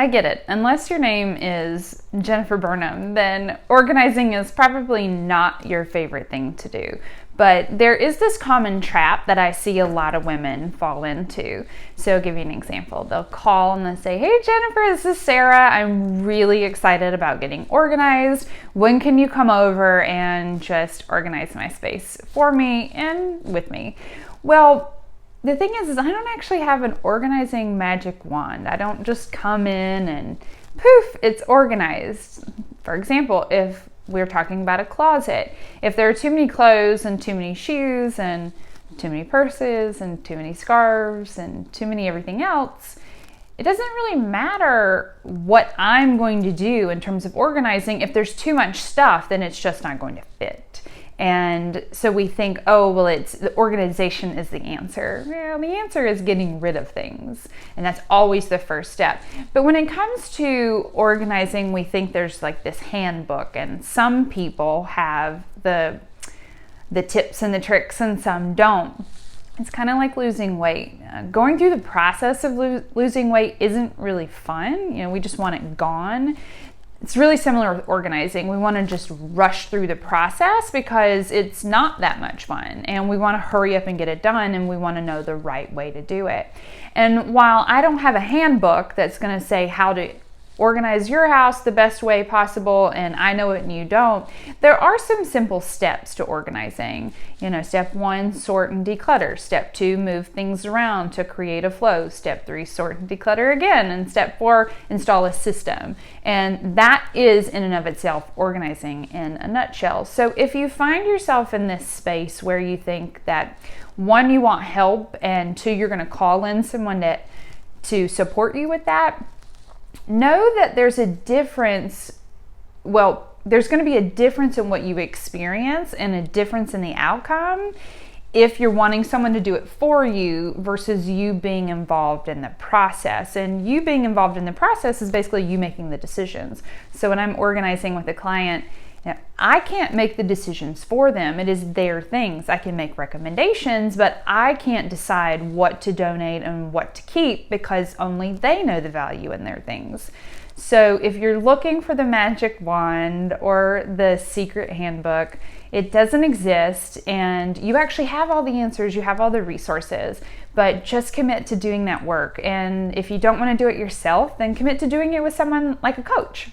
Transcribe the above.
I get it. Unless your name is Jennifer Burnham, then organizing is probably not your favorite thing to do. But there is this common trap that I see a lot of women fall into. So I'll give you an example. They'll call and they'll say, "Hey Jennifer, this is Sarah. I'm really excited about getting organized. When can you come over and just organize my space for me and with me?" Well, the thing is I don't actually have an organizing magic wand. I don't just come in and poof, it's organized. For example, if we're talking about a closet, if there are too many clothes and too many shoes and too many purses and too many scarves and too many everything else, it doesn't really matter what I'm going to do in terms of organizing. If there's too much stuff, then it's just not going to fit. And so we think, oh, well, it's the organization is the answer. Well, the answer is getting rid of things. And that's always the first step. But when it comes to organizing, we think there's like this handbook, and some people have the tips and the tricks and some don't. It's kind of like losing weight. Going through the process of losing weight isn't really fun. We just want it gone. It's really similar with organizing. We want to just rush through the process because it's not that much fun, and we want to hurry up and get it done, and we want to know the right way to do it. And while I don't have a handbook that's going to say how to organize your house the best way possible, and I know it and you don't, there are some simple steps to organizing. Step 1, sort and declutter. Step 2, move things around to create a flow. Step 3, sort and declutter again. And step 4, install a system. And that is in and of itself organizing in a nutshell. So if you find yourself in this space where you think that 1, you want help, and 2, you're going to call in someone to support you with that, know that there's a difference. Well, there's going to be a difference in what you experience and a difference in the outcome if you're wanting someone to do it for you versus you being involved in the process. And you being involved in the process is basically you making the decisions. So when I'm organizing with a client, I can't make the decisions for them. It is their things. I can make recommendations, but I can't decide what to donate and what to keep because only they know the value in their things. So if you're looking for the magic wand or the secret handbook, it doesn't exist, and you actually have all the answers, you have all the resources, but just commit to doing that work. And if you don't want to do it yourself, then commit to doing it with someone like a coach.